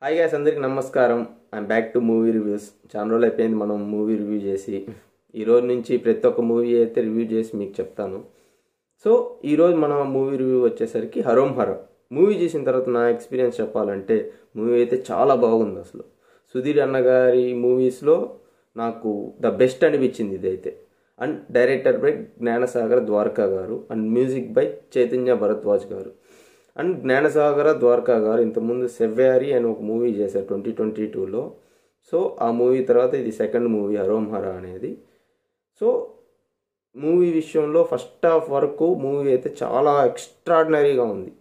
Hi guys, అందరికి నమస్కారం. I'm back to movie reviews. చాలా రోజులు అయిపోయింది మనం మూవీ రివ్యూ చేసి. ఈరోజు నుంచి ప్రతి ఒక్క మూవీ అయితే రివ్యూ చేసి మీకు చెప్తాను. సో ఈరోజు మన మూవీ రివ్యూ వచ్చేసరికి హరోం హర. మూవీ చూసిన తర్వాత నా ఎక్స్పీరియన్స్ చెప్పాలంటే మూవీ అయితే చాలా బాగుంది. అసలు సుధీర్ అన్నగారి మూవీస్లో నాకు ద బెస్ట్ అనిపించింది ఇదైతే. And director by Gnanasagara Dwaraka గారు and music by Chaitanya Bharadwaj గారు. అండ్ జ్ఞానసాగర ద్వారకా గారు ఇంతకుముందు సెవ్వారి అని ఒక మూవీ చేశారు 2022లో. సో ఆ మూవీ తర్వాత ఇది సెకండ్ మూవీ హరోం హర అనేది. సో మూవీ విషయంలో ఫస్ట్ హాఫ్ వరకు మూవీ అయితే చాలా ఎక్స్ట్రాడినరీగా ఉంది.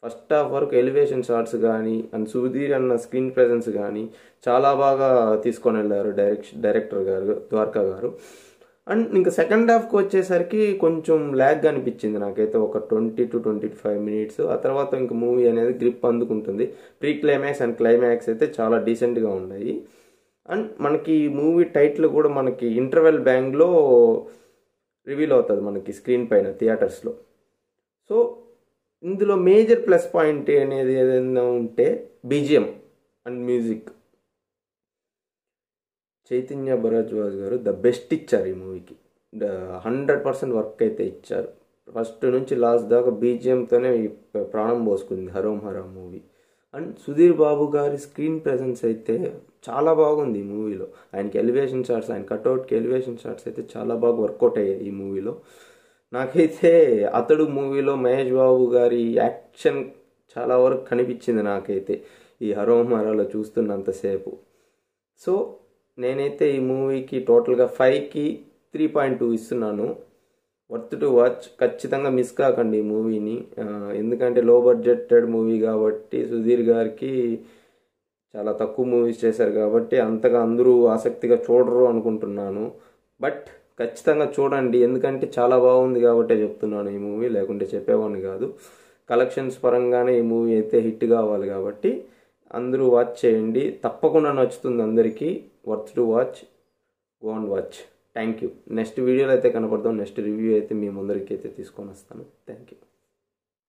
ఫస్ట్ హాఫ్ వరకు ఎలివేషన్ షాట్స్ కానీ అండ్ సుధీర్ అన్న స్క్రీన్ ప్రెజెన్స్ కానీ చాలా బాగా తీసుకొని వెళ్ళారు డైరెక్టర్ గారు ద్వారకా గారు. అండ్ ఇంకా సెకండ్ హాఫ్కి వచ్చేసరికి కొంచెం ల్యాగ్ అనిపించింది నాకైతే, ఒక 20 to 25 మినిట్స్. ఆ తర్వాత ఇంకా మూవీ అనేది గ్రిప్ అందుకుంటుంది. ప్రీ క్లైమాక్స్ అండ్ క్లైమాక్స్ అయితే చాలా డీసెంట్గా ఉన్నాయి. అండ్ మనకి మూవీ టైటిల్ కూడా మనకి ఇంటర్వెల్ బ్యాంగ్లో రివీల్ అవుతుంది మనకి స్క్రీన్ పైన థియేటర్స్లో. సో ఇందులో మేజర్ ప్లస్ పాయింట్ అనేది ఏదైనా ఉంటే BGM and music. Chaitanya Bharadwaj గారు ద బెస్ట్ ఇచ్చారు ఈ మూవీకి. 100% వర్క్ అయితే ఇచ్చారు. ఫస్ట్ నుంచి లాస్ట్ దాకా బీజిఎంతోనే ప్రాణం పోసుకుంది హరోం హర మూవీ. అండ్ సుధీర్ బాబు గారి స్క్రీన్ ప్రెజెన్స్ అయితే చాలా బాగుంది ఈ మూవీలో. ఆయనకి ఎలివేషన్ షాట్స్, ఆయన కట్అవుట్కి ఎలివేషన్ షాట్స్ అయితే చాలా బాగా వర్కౌట్ అయ్యాయి ఈ మూవీలో. నాకైతే అతడు మూవీలో మహేష్ బాబు గారి యాక్షన్ చాలా వరకు కనిపించింది నాకైతే ఈ హరోం హరలో చూస్తున్నంతసేపు. సో నేనైతే ఈ మూవీకి టోటల్గా 5కి 3.2 ఇస్తున్నాను. Worth to watch. ఖచ్చితంగా మిస్ కాకండి ఈ మూవీని. ఎందుకంటే లో బడ్జెటెడ్ మూవీ కాబట్టి సుధీర్ గారికి చాలా తక్కువ మూవీస్ చేశారు కాబట్టి అంతగా అందరూ ఆసక్తిగా చూడరు అనుకుంటున్నాను. బట్ ఖచ్చితంగా చూడండి, ఎందుకంటే చాలా బాగుంది కాబట్టే చెప్తున్నాను ఈ మూవీ, లేకుంటే చెప్పేవాడిని కాదు. కలెక్షన్స్ పరంగానే ఈ మూవీ అయితే హిట్ కావాలి కాబట్టి అందరూ వాచ్ చేయండి. తప్పకుండా నచ్చుతుంది అందరికీ. Worth to watch. Go and watch. Thank you. Next వీడియోలో అయితే కనపడతాం. నెక్స్ట్ రివ్యూ అయితే మీ ముందరికి అయితే తీసుకొని వస్తాను. Thank you.